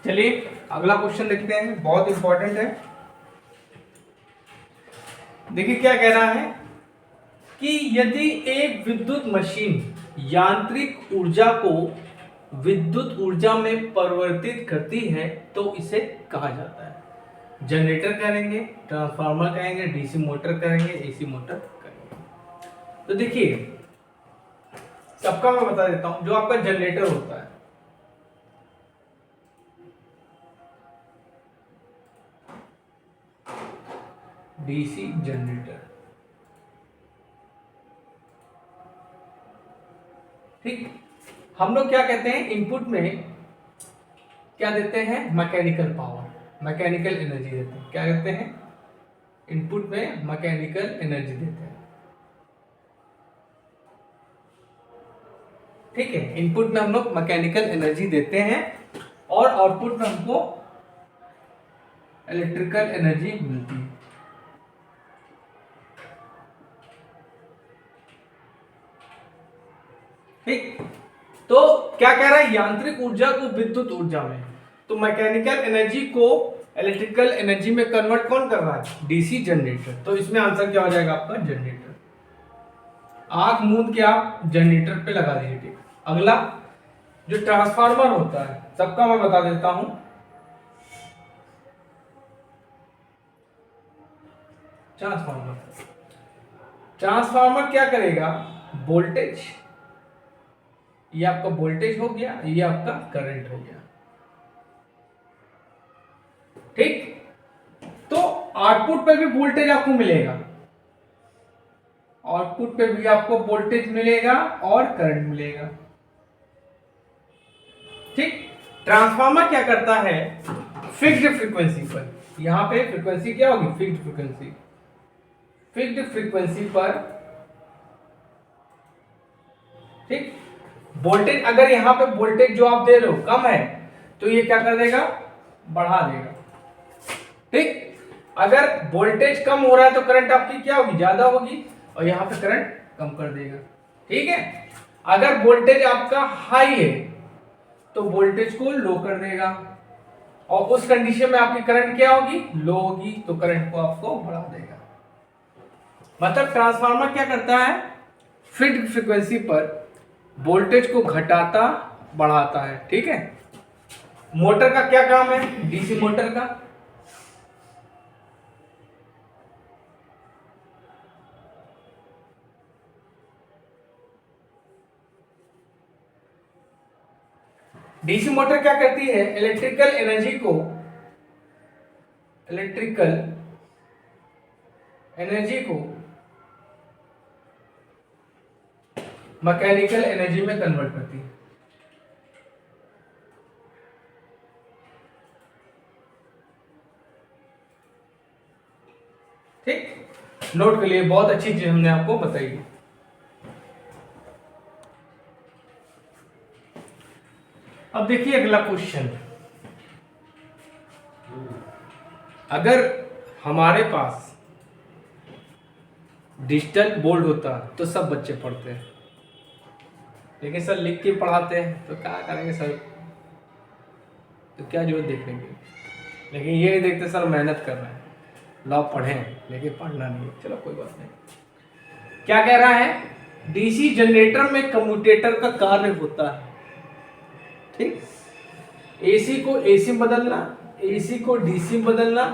चलिए अगला क्वेश्चन देखते हैं, बहुत इंपॉर्टेंट है। देखिए क्या कह रहा है कि यदि एक विद्युत मशीन यांत्रिक ऊर्जा को विद्युत ऊर्जा में परिवर्तित करती है तो इसे कहा जाता है। जनरेटर करेंगे, ट्रांसफार्मर करेंगे, डीसी मोटर करेंगे, एसी मोटर करेंगे। तो देखिए सबका मैं बता देता हूं। जो आपका जनरेटर होता है, डीसी जनरेटर, ठीक। हम लोग क्या कहते हैं, इनपुट में क्या देते हैं, मैकेनिकल पावर, मैकेनिकल एनर्जी देते हैं। क्या कहते हैं, इनपुट में मैकेनिकल एनर्जी देते हैं, ठीक है। इनपुट में हम लोग मैकेनिकल एनर्जी देते हैं और आउटपुट में हमको इलेक्ट्रिकल एनर्जी मिलती है, ठीक। तो क्या कह रहा है, यांत्रिक ऊर्जा को विद्युत ऊर्जा में, तो मैकेनिकल एनर्जी को इलेक्ट्रिकल एनर्जी में कन्वर्ट कौन कर रहा है, डीसी जनरेटर। तो इसमें आंसर क्या हो जाएगा आपका, जनरेटर। आंख मूंद के आप जनरेटर पे लगा दीजिए, ठीक। अगला जो ट्रांसफार्मर होता है, सबका मैं बता देता हूं। ट्रांसफार्मर, ट्रांसफार्मर क्या करेगा, वोल्टेज, ये आपका वोल्टेज हो गया, ये आपका करंट हो गया, ठीक। तो आउटपुट पे भी वोल्टेज आपको मिलेगा, आउटपुट पे भी आपको वोल्टेज मिलेगा और करंट मिलेगा, ठीक। ट्रांसफार्मर क्या करता है, फिक्स्ड फ्रीक्वेंसी पर, यहां पे फ्रीक्वेंसी क्या होगी, फिक्स्ड फ्रीक्वेंसी, फिक्स्ड फ्रीक्वेंसी पर, ठीक। वोल्टेज अगर यहां पे वोल्टेज जो आप दे रहे हो कम है तो ये क्या कर देगा, बढ़ा देगा, ठीक। अगर वोल्टेज कम हो रहा है तो करंट आपकी क्या होगी, ज्यादा होगी, और यहां पे करंट कम कर देगा, ठीक है। अगर वोल्टेज आपका हाई है तो वोल्टेज को लो कर देगा, और उस कंडीशन में आपकी करंट क्या होगी, लो होगी, तो करंट को आपको बढ़ा देगा। मतलब ट्रांसफार्मर क्या करता है, फिक्स्ड फ्रीक्वेंसी पर वोल्टेज को घटाता बढ़ाता है, ठीक है। मोटर का क्या काम है, डीसी मोटर का, डीसी मोटर क्या करती है, इलेक्ट्रिकल एनर्जी को, इलेक्ट्रिकल एनर्जी को मैकेनिकल एनर्जी में कन्वर्ट करती है, ठीक। नोट के लिए बहुत अच्छी चीज हमने आपको बताई। अब देखिए अगला क्वेश्चन, अगर हमारे पास डिजिटल बोर्ड होता तो सब बच्चे पढ़ते हैं, लेकिन सर लिख के पढ़ाते हैं तो क्या करेंगे सर, तो क्या जरूरत देखने की। लेकिन ये नहीं देखते सर मेहनत कर रहे हैं, लॉ पढ़ें लेकिन पढ़ना नहीं है, चलो कोई बात नहीं। क्या कह रहा है, डीसी जनरेटर में कम्यूटेटर का कार्य होता है, ठीक। एसी को एसी बदलना, एसी को डीसी बदलना,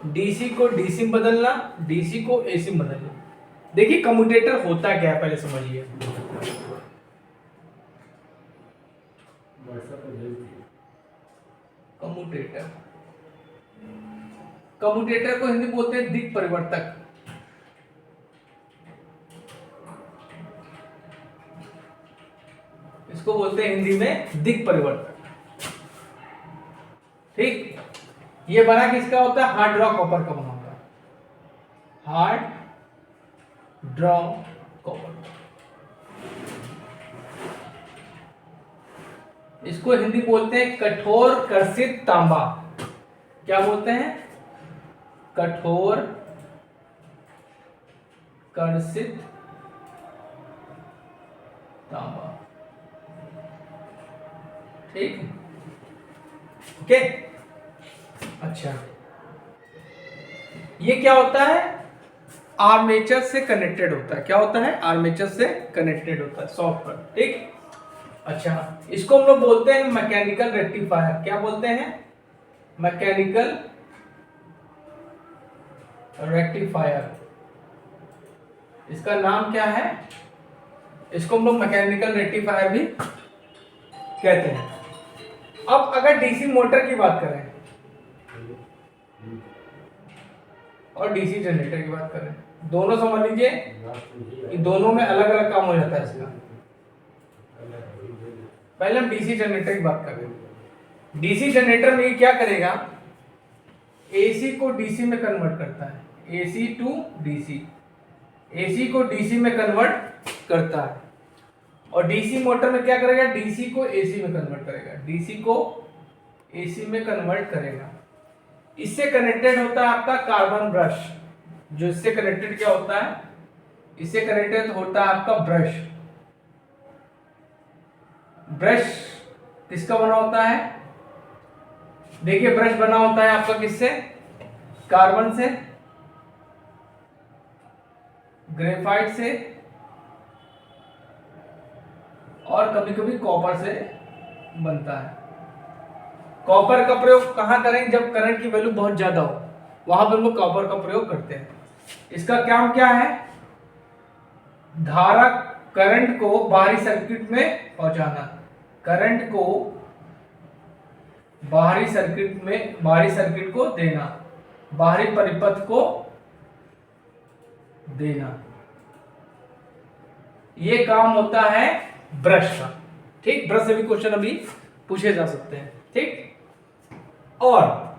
डीसी को डीसी बदलना, डीसी को एसी बदलना। देखिए कम्यूटेटर होता क्या है पहले समझिए। कम्यूटेटर, कम्यूटेटर को हिंदी बोलते हैं दिक् परिवर्तक, इसको बोलते हैं हिंदी में दिक् परिवर्तक, ठीक। ये बना किसका होता है, हार्ड ड्रॉ कॉपर का बना होता है, हार्ड ड्रॉ कॉपर। इसको हिंदी बोलते हैं कठोर कर्षित तांबा। क्या बोलते हैं, कठोर कर्षित तांबा, ठीक। ओके। अच्छा, ये क्या होता है, आर्मेचर से कनेक्टेड होता है। क्या होता है, आर्मेचर से कनेक्टेड होता है सॉफ्ट पर, ठीक। अच्छा, इसको हम लोग बोलते हैं मैकेनिकल रेक्टिफायर। क्या बोलते हैं, मैकेनिकल रेक्टिफायर। इसका नाम क्या है, इसको हम लोग मैकेनिकल रेक्टिफायर भी कहते हैं। अब अगर डीसी मोटर की बात करें और डीसी जनरेटर की बात करें, दोनों समझ लीजिए कि दोनों में अलग अलग काम हो जाता है इसका। पहले हम डीसी जनरेटर की बात करें। डीसी जनरेटर में ये क्या करेगा, एसी को डीसी में कन्वर्ट करता है, एसी टू डीसी, एसी को डीसी में कन्वर्ट करता है। और डीसी मोटर में क्या करेगा, डीसी को एसी में कन्वर्ट करेगा, डीसी को एसी में कन्वर्ट करेगा। इससे कनेक्टेड होता है आपका कार्बन ब्रश। जो इससे कनेक्टेड क्या होता है, इससे कनेक्टेड होता है आपका ब्रश। ब्रश किसका बना होता है, देखिए ब्रश बना होता है आपका किससे, कार्बन से, ग्रेफाइट से, और कभी कभी कॉपर से बनता है। कॉपर का प्रयोग कहां करेंगे, जब करंट की वैल्यू बहुत ज्यादा हो, वहां पर हम लोग कॉपर का प्रयोग करते हैं। इसका काम क्या है, धारा, करंट को बाहरी सर्किट में पहुंचाना, करंट को बाहरी सर्किट को देना, बाहरी परिपथ को देना, ये काम होता है ब्रश का, ठीक। ब्रश से भी क्वेश्चन अभी पूछे जा सकते हैं, ठीक। और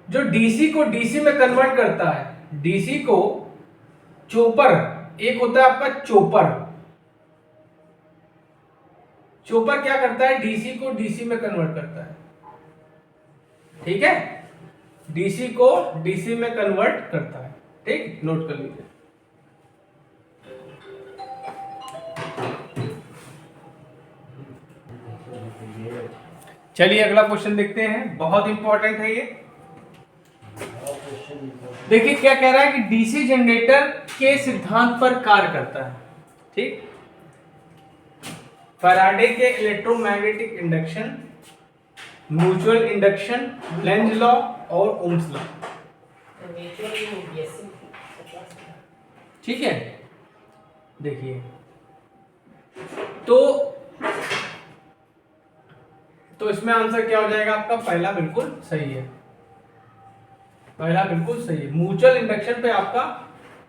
जो डीसी को डीसी में कन्वर्ट करता है, डीसी को चोपर, एक होता है आपका चोपर। चोपर क्या करता है, डीसी को डीसी में कन्वर्ट करता है, ठीक है, डीसी को डीसी में कन्वर्ट करता है, ठीक, नोट कर लीजिए। चलिए अगला क्वेश्चन देखते हैं, बहुत इंपॉर्टेंट है ये। देखिए क्या कह रहा है कि डीसी जनरेटर के सिद्धांत पर कार्य करता है, ठीक। फैराडे के electromagnetic induction, mutual induction, Lenz law और ओम्स लॉ, ठीक है। देखिए तो इसमें आंसर क्या हो जाएगा आपका, पहला बिल्कुल सही है, पहला बिल्कुल सही है। म्यूचुअल इंडक्शन पे आपका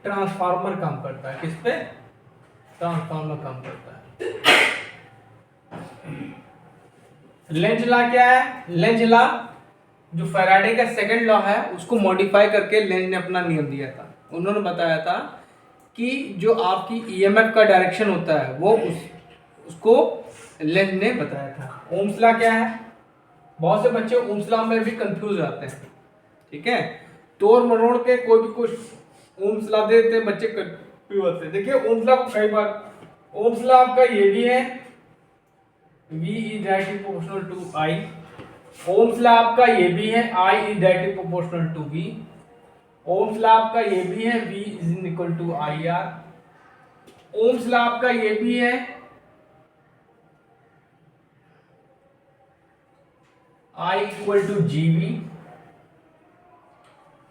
ट्रांसफार्मर काम करता है, किस पे, ट्रांसफार्मर काम करता है। लेंज लॉ क्या है, लेंज लॉ जो फैराडे का सेकंड लॉ है उसको मॉडिफाई करके लेंज ने अपना नियम दिया था। उन्होंने बताया था कि जो आपकी ईएमएफ का डायरेक्शन होता है वो उसको लेंज ने बताया था। ओम्स लॉ क्या है, बहुत से बच्चे ओम्स लॉ में भी कंफ्यूज आते हैं, ठीक है, तोड़ मरोड़ के कोई भी कुछ ओम्स लॉ दे देते हैं, बच्चे कंफ्यूज होते हैं। देखिए ओम्स लॉ कई बार, ओम्स लॉ आपका ये भी है, V is directly proportional to I। Ohm's law आपका ये भी है, I is directly proportional to V। Ohm's law आपका ये भी है, V is equal to IR। Ohm's law आपका ये भी है, I equal to GV।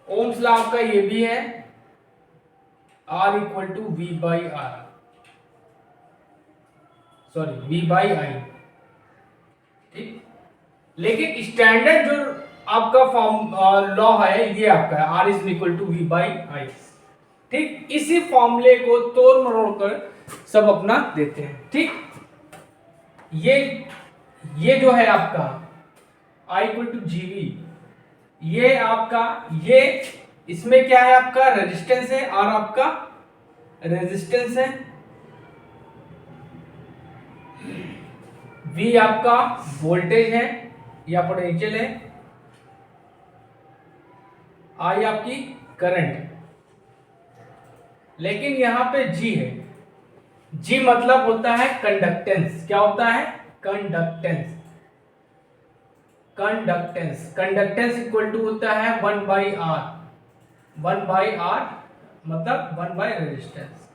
Ohm's law आपका ये भी है, R equal to V by R, sorry V by I, ठीक। लेकिन स्टैंडर्ड जो आपका फॉर्म लॉ है ये आपका है, R is equal to V by I, ठीक। इसी फॉर्मूले को तोड़ मरोड़ कर सब अपना देते हैं, ठीक। ये जो है आपका I equal to GV, ये आपका, ये इसमें क्या है आपका रेजिस्टेंस है, और आपका रेजिस्टेंस है, V आपका वोल्टेज है या पोटेंशियल है, I आपकी करंट है। लेकिन यहां पे G है, G मतलब होता है कंडक्टेंस। क्या होता है, conductance. Conductance, conductance equal to होता है 1/r, 1/r मतलब 1 रेजिस्टेंस।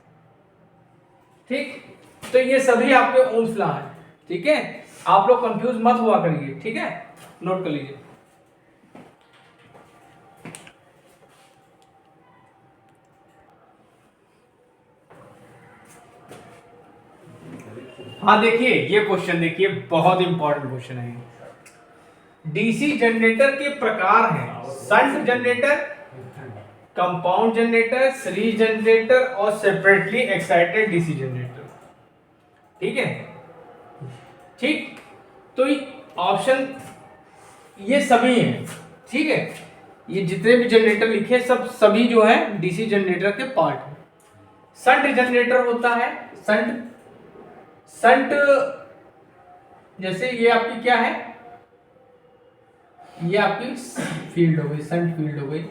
ठीक, तो ये सभी आपके ओम्स लॉ है। ठीक है, आप लोग कंफ्यूज मत हुआ करिए। ठीक है, नोट कर लीजिए। हाँ देखिए, ये क्वेश्चन देखिए, बहुत इंपॉर्टेंट क्वेश्चन है। डीसी जनरेटर के प्रकार हैं shunt generator, compound generator, series generator और सेपरेटली एक्साइटेड डीसी जनरेटर। ठीक है, ठीक, तो ऑप्शन ये सभी हैं। ठीक है, ये जितने भी जनरेटर लिखे सभी जो है डीसी जनरेटर के पार्ट हैं। शंट जनरेटर होता है, शंट जैसे ये आपकी क्या है, ये आपकी फील्ड हो गई, शंट फील्ड हो गई।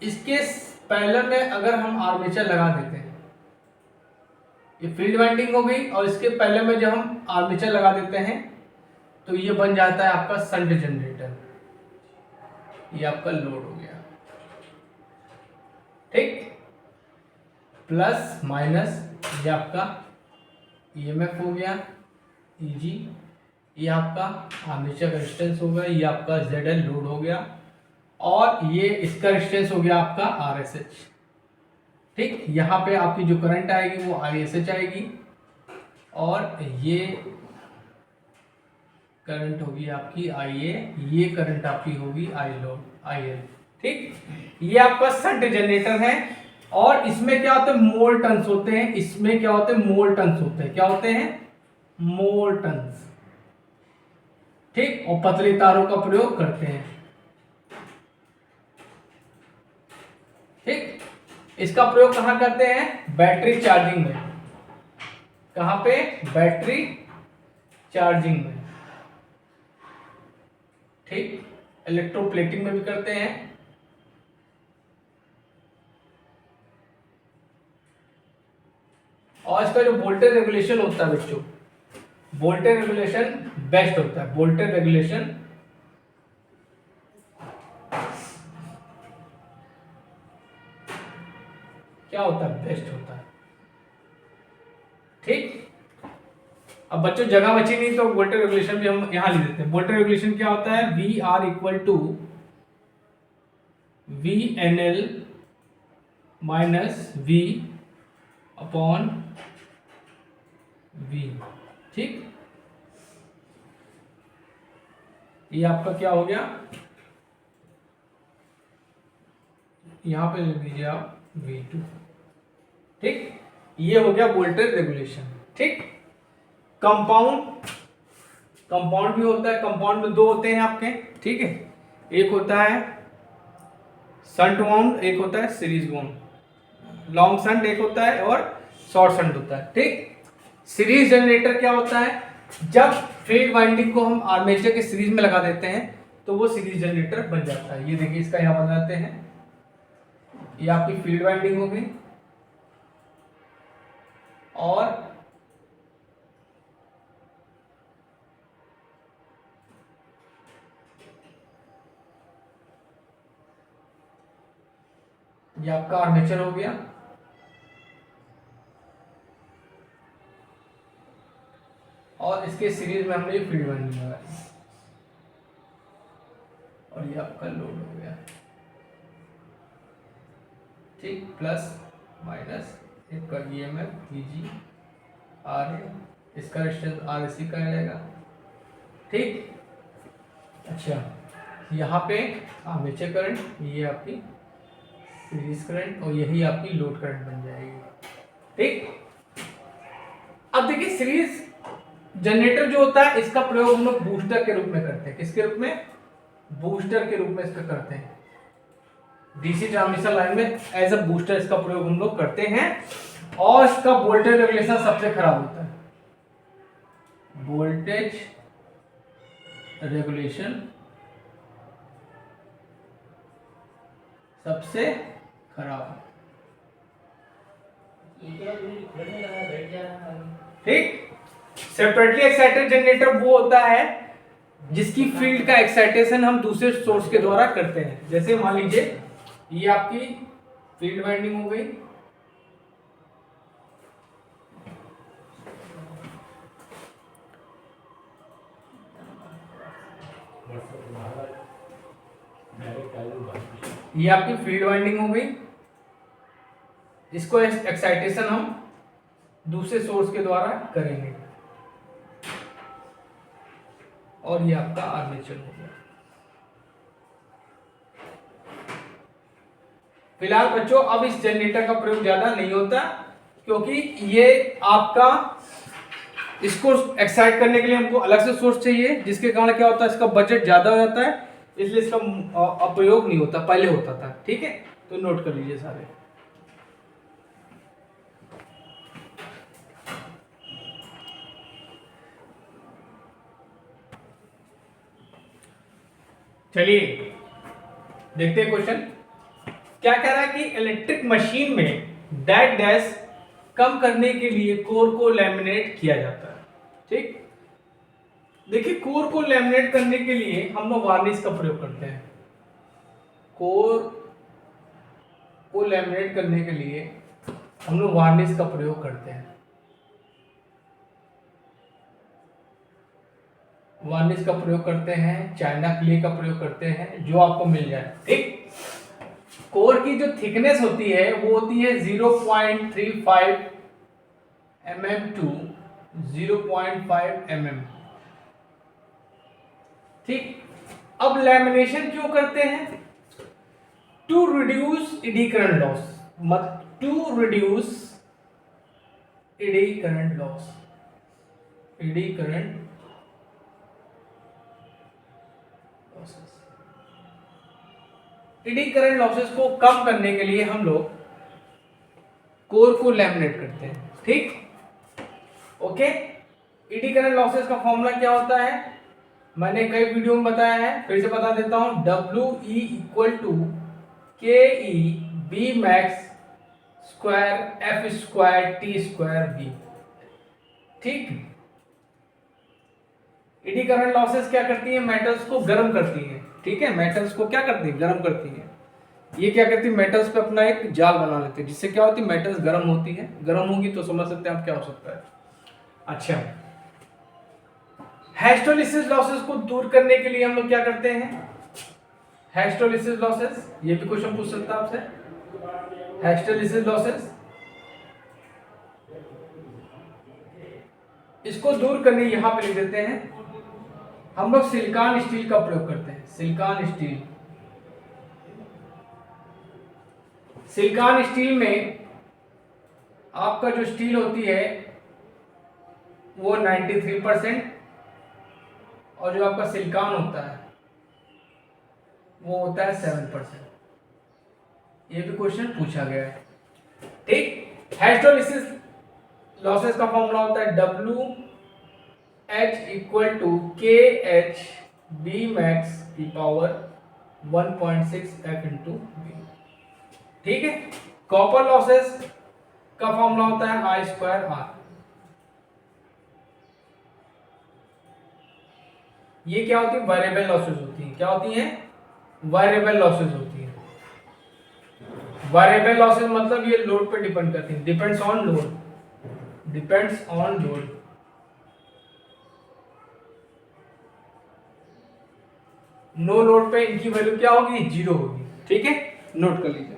इसके पैरेलल में अगर हम आर्मेचर लगा देते हैं, ये फील्ड वाइंडिंग हो गई, और इसके पैरेलल में जब हम आर्मेचर लगा देते हैं तो ये बन जाता है आपका शंट जनरेटर। ये आपका लोड हो गया। ठीक, प्लस माइनस ये आपका ईएमएफ हो गया, ईजी, ये आपका आर्मेचर रेजिस्टेंस हो गया, ये आपका ZL लोड हो गया, और ये इसका रेजिस्टेंस हो गया आपका RSH। ठीक, यहाँ पे आपकी जो करंट आएगी वो ISH आएगी, और ये करंट होगी आपकी IA, ये करंट आपकी होगी IL। ठीक, ये आपका शंट जनरेटर है। और इसमें क्या होता है, मोल टर्न्स होते हैं। इसमें क्या होते हैं, मोल टर्न्स होते हैं। क्या होते हैं, मोल टर्न्स। ठीक, और पतले तारों का प्रयोग करते हैं। ठीक, इसका प्रयोग कहां करते हैं, बैटरी चार्जिंग में। कहां पे, बैटरी चार्जिंग में। ठीक, इलेक्ट्रोप्लेटिंग में भी करते हैं। और इसका जो वोल्टेज रेगुलेशन होता है बच्चों, वोल्टेज रेगुलेशन बेस्ट होता है। वोल्टेज रेगुलेशन क्या होता है, बेस्ट होता है। ठीक, अब बच्चों जगह बची नहीं तो वोल्टेज रेगुलेशन भी हम यहां लिख देते हैं। वोल्टेज रेगुलेशन क्या होता है, VR equal to VNL minus V upon V। ठीक, ये आपका क्या हो गया, यहां पे लिख दीजिए आप V2। ठीक, ये हो गया वोल्टेज रेगुलेशन। ठीक, कंपाउंड भी होता है। कंपाउंड में दो होते हैं आपके। ठीक है, एक होता है शंट वाउंड, एक होता है सीरीज वाउंड। लॉन्ग शंट एक होता है और शॉर्ट शंट होता है। ठीक, सीरीज जनरेटर क्या होता है, जब फील्ड वाइंडिंग को हम आर्मेचर के सीरीज में लगा देते हैं तो वो सीरीज जनरेटर बन जाता है। ये देखिए, इसका यहां बनाते हैं, ये आपकी फील्ड वाइंडिंग होगी, और ये आपका आर्मेचर हो गया, और इसके सीरीज में हमने फील्ड वाइंडिंग लगाई, और ये आपका लोड हो गया। ठीक, प्लस माइनस इसका EMF EG RA, इसका रेजिस्टेंस RSC का रहेगा। ठीक, अच्छा, यहाँ पे आर्मेचर करंट, ये आपकी सीरीज करंट, और यही आपकी लोड करंट बन जाएगी। ठीक, अब देखिए सीरीज जनरेटर जो होता है इसका प्रयोग हम लोग बूस्टर के रूप में करते हैं। किसके रूप में, बूस्टर के रूप में इसका करते हैं। डीसी ट्रांसमिशन लाइन में एज अ बूस्टर इसका प्रयोग हम लोग करते हैं, और इसका वोल्टेज रेगुलेशन सबसे खराब होता है। वोल्टेज रेगुलेशन सबसे खराब। ठीक, सेपरेटली एक्साइटेड जनरेटर वो होता है जिसकी फील्ड का एक्साइटेशन हम दूसरे सोर्स के द्वारा करते हैं। जैसे मान लीजिए ये आपकी फील्ड वाइंडिंग हो गई, ये आपकी फील्ड वाइंडिंग हो गई, इसको एक्साइटेशन हम दूसरे सोर्स के द्वारा करेंगे, और ये आपका आर्मेचर हो गया। फिलहाल बच्चों अब इस जनरेटर का प्रयोग ज्यादा नहीं होता, क्योंकि ये आपका इसको एक्साइट करने के लिए हमको अलग से सोर्स चाहिए, जिसके कारण क्या होता है इसका बजट ज्यादा हो जाता है, इसलिए इसका प्रयोग नहीं होता, पहले होता था। ठीक है, तो नोट कर लीजिए सारे। चलिए देखते हैं क्वेश्चन क्या कह रहा है कि इलेक्ट्रिक मशीन में डैश डैश कम करने के लिए कोर को लैमिनेट किया जाता है। ठीक, देखिए कोर को लैमिनेट करने के लिए हम लोग वार्निश का प्रयोग करते हैं। कोर को लैमिनेट करने के लिए हम लोग वार्निश का प्रयोग करते हैं। वार्निश का प्रयोग करते हैं, चाइना क्ले का प्रयोग करते हैं, जो आपको मिल जाए। ठीक, कोर की जो थिकनेस होती है वो होती है 0.35 mm टू 0.5 mm। ठीक, अब लैमिनेशन क्यों करते हैं? To reduce eddy current loss, to reduce eddy current loss, eddy current eddy current losses को कम करने के लिए हम लोग कोर को लैमिनेट करते हैं। ठीक, ओके। एडी करंट लॉसेस का फॉर्मूला क्या होता है मैंने कई वीडियो में बताया है, फिर से बता देता हूं। WE equal to KE B max square F square T square B। ठीक, एडी करंट लॉसेस क्या करती है? मेटल्स को गर्म करती है। ठीक है, मेटल्स को क्या करती है? गर्म करती है। ये क्या करती है? मेटल्स पे अपना एक जाल बना लेते हैं, जिससे क्या होती है? मेटल्स गर्म होती है। गर्म होगी तो समझ सकते हैं आप क्या हो सकता है। अच्छा, हिस्टोलिसिस लॉसेस को दूर करने के लिए हम लोग क्या करते हैं? हिस्टोलिसिस लॉसेस, ये भी क्वेश्चन पूछ सकता है आपसे। हिस्टोलिसिस लॉसेस, इसको दूर करने यहां पे लिख देते हैं हम लोग सिलिकॉन स्टील का प्रयोग करते हैं। सिलिकॉन स्टील, सिलिकॉन स्टील में आपका जो स्टील होती है वो 93% और जो आपका सिलिकॉन होता है वो होता है 7%। ये भी क्वेश्चन पूछा गया है। ठीक, हिस्टोलिसिस लॉसेस का फॉर्मूला होता है WH equal to KH B max की पावर 1.6 F इंटू B। ठीक है, कॉपर लॉसेस का फॉर्मूला होता है I स्क्वायर R। ये क्या होती है? वेरिएबल लॉसेस होती है। क्या होती है? वेरिएबल लॉसेस होती है। वेरिएबल लॉसेस मतलब ये लोड पे डिपेंड करती है। Depends on load, depends on load. No load पे इनकी वैल्यू क्या होगी? 0 होगी। ठीक है, नोट कर लीजिए।